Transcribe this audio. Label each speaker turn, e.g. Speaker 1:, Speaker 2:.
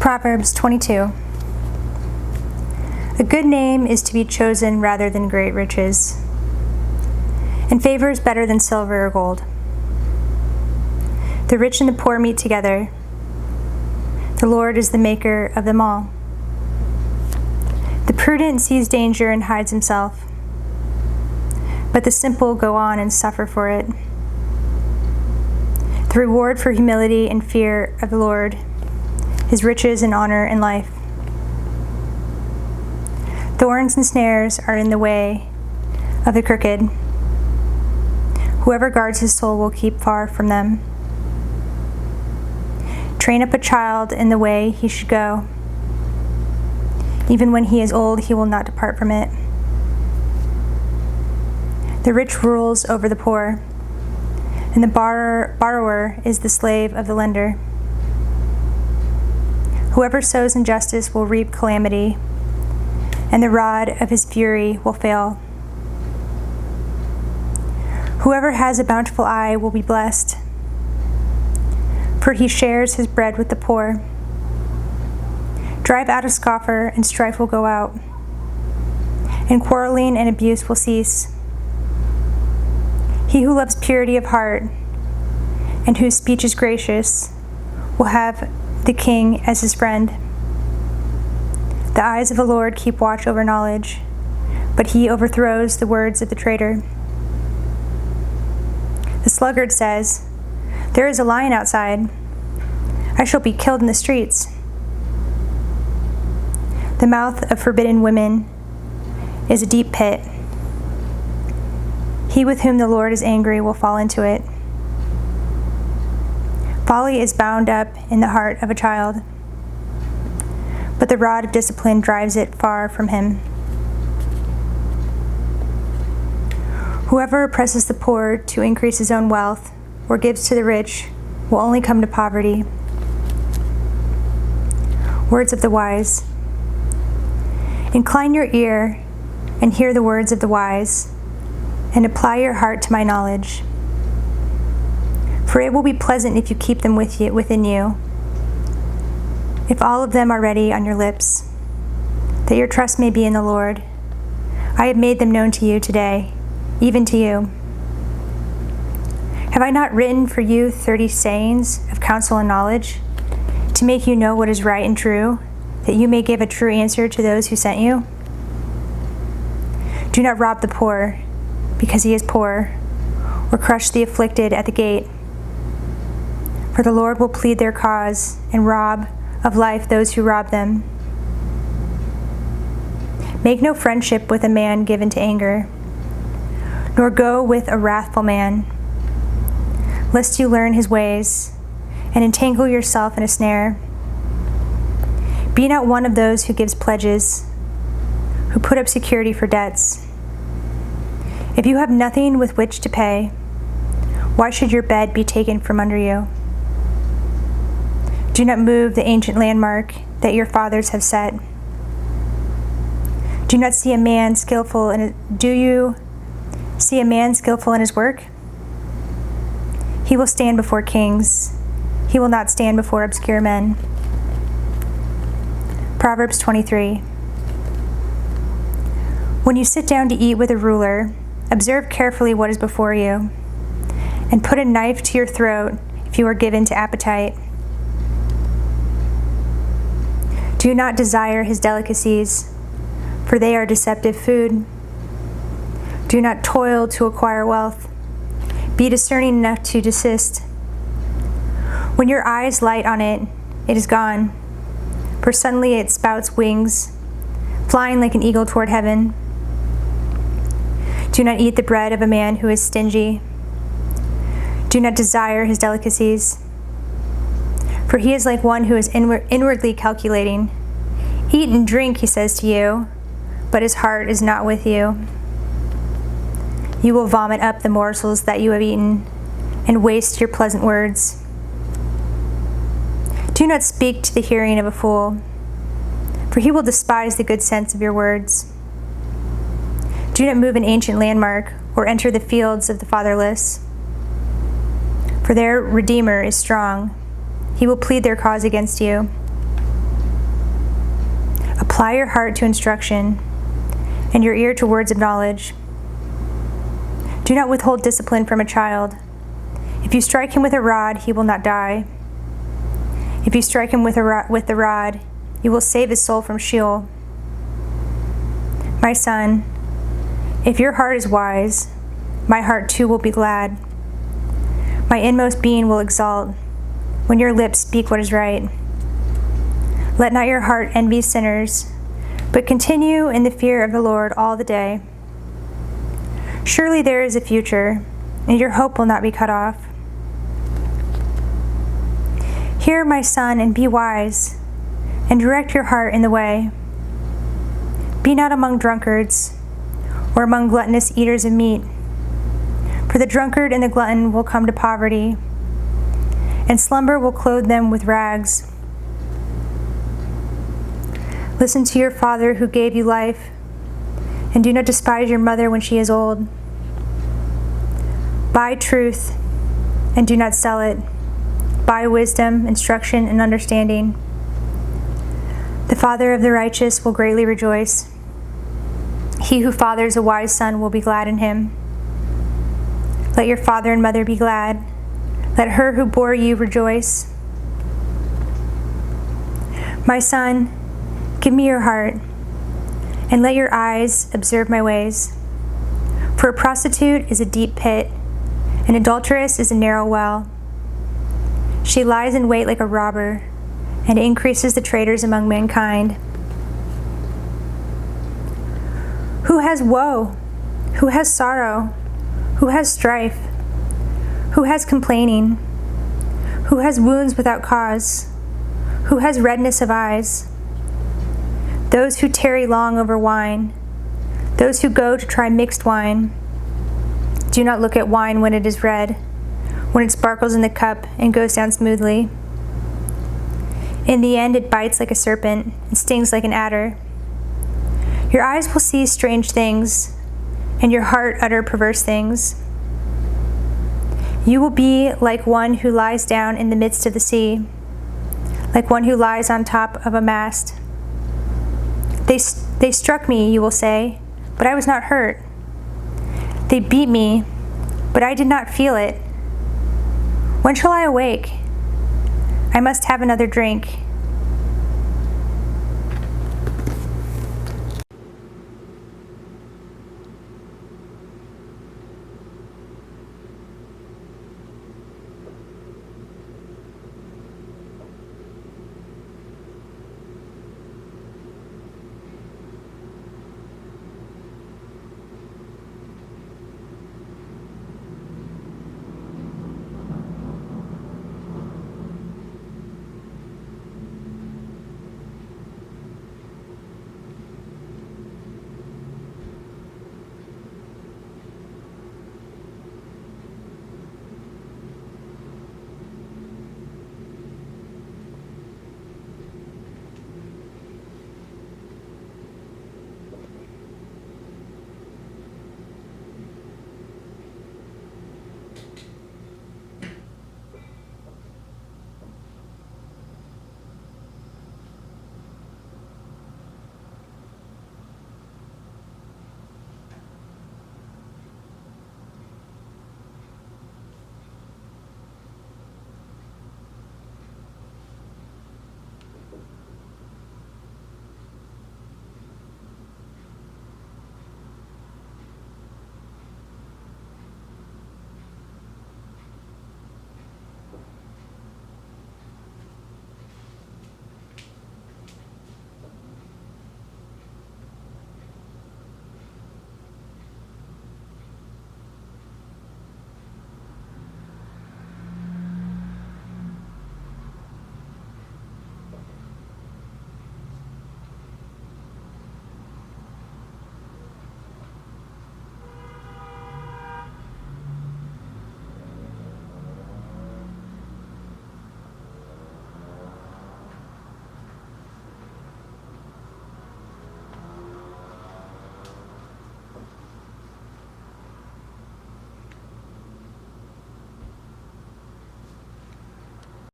Speaker 1: Proverbs 22. A good name is to be chosen rather than great riches, and favor is better than silver or gold. The rich and the poor meet together. The Lord is the maker of them all. The prudent sees danger and hides himself, but the simple go on and suffer for it. The reward for humility and fear of the Lord is riches and honor and life. Thorns and snares are in the way of the crooked. Whoever guards his soul will keep far from them. Train up a child in the way he should go. Even when he is old, he will not depart from it. The rich rules over the poor, and the borrower is the slave of the lender. Whoever sows injustice will reap calamity, and the rod of his fury will fail. Whoever has a bountiful eye will be blessed, for he shares his bread with the poor. Drive out a scoffer, and strife will go out, and quarreling and abuse will cease. He who loves purity of heart, and whose speech is gracious, will have the king as his friend. The eyes of the Lord keep watch over knowledge, but he overthrows the words of the traitor. The sluggard says, "There is a lion outside. I shall be killed in the streets." The mouth of forbidden women is a deep pit. He with whom the Lord is angry will fall into it. Folly is bound up in the heart of a child, but the rod of discipline drives it far from him. Whoever oppresses the poor to increase his own wealth, or gives to the rich, will only come to poverty. Words of the wise. Incline your ear and hear the words of the wise, and apply your heart to my knowledge. For it will be pleasant if you keep them within you, if all of them are ready on your lips, that your trust may be in the Lord. I have made them known to you today, even to you. Have I not written for you 30 sayings of counsel and knowledge, to make you know what is right and true, that you may give a true answer to those who sent you? Do not rob the poor, because he is poor, or crush the afflicted at the gate. For the Lord will plead their cause and rob of life those who rob them. Make no friendship with a man given to anger, nor go with a wrathful man, lest you learn his ways and entangle yourself in a snare. Be not one of those who gives pledges, who put up security for debts. If you have nothing with which to pay, why should your bed be taken from under you? Do not move the ancient landmark that your fathers have set. Do you see a man skillful in his work? He will stand before kings. He will not stand before obscure men. Proverbs 23. When you sit down to eat with a ruler, observe carefully what is before you, and put a knife to your throat if you are given to appetite. Do not desire his delicacies, for they are deceptive food. Do not toil to acquire wealth. Be discerning enough to desist. When your eyes light on it, it is gone, for suddenly it spouts wings, flying like an eagle toward heaven. Do not eat the bread of a man who is stingy. Do not desire his delicacies, for he is like one who is inwardly calculating. Eat and drink, he says to you, but his heart is not with you. You will vomit up the morsels that you have eaten, and waste your pleasant words. Do not speak to the hearing of a fool, for he will despise the good sense of your words. Do not move an ancient landmark, or enter the fields of the fatherless, for their Redeemer is strong. He will plead their cause against you. Apply your heart to instruction and your ear to words of knowledge. Do not withhold discipline from a child. If you strike him with a rod, he will not die. If you strike him with the rod, you will save his soul from Sheol. My son, if your heart is wise, my heart too will be glad. My inmost being will exult when your lips speak what is right. Let not your heart envy sinners, but continue in the fear of the Lord all the day. Surely there is a future, and your hope will not be cut off. Hear, my son, and be wise, and direct your heart in the way. Be not among drunkards, or among gluttonous eaters of meat, for the drunkard and the glutton will come to poverty, and slumber will clothe them with rags. Listen to your father who gave you life, and do not despise your mother when she is old. Buy truth, and do not sell it. Buy wisdom, instruction, and understanding. The father of the righteous will greatly rejoice. He who fathers a wise son will be glad in him. Let your father and mother be glad. Let her who bore you rejoice. My son, give me your heart, and let your eyes observe my ways. For a prostitute is a deep pit, an adulteress is a narrow well. She lies in wait like a robber, and increases the traitors among mankind. Who has woe? Who has sorrow? Who has strife? Who has complaining? Who has wounds without cause? Who has redness of eyes? Those who tarry long over wine, those who go to try mixed wine. Do not look at wine when it is red, when it sparkles in the cup and goes down smoothly. In the end it bites like a serpent and stings like an adder. Your eyes will see strange things, and your heart utter perverse things. You will be like one who lies down in the midst of the sea, like one who lies on top of a mast. They struck me, you will say, but I was not hurt. They beat me, but I did not feel it. When shall I awake? I must have another drink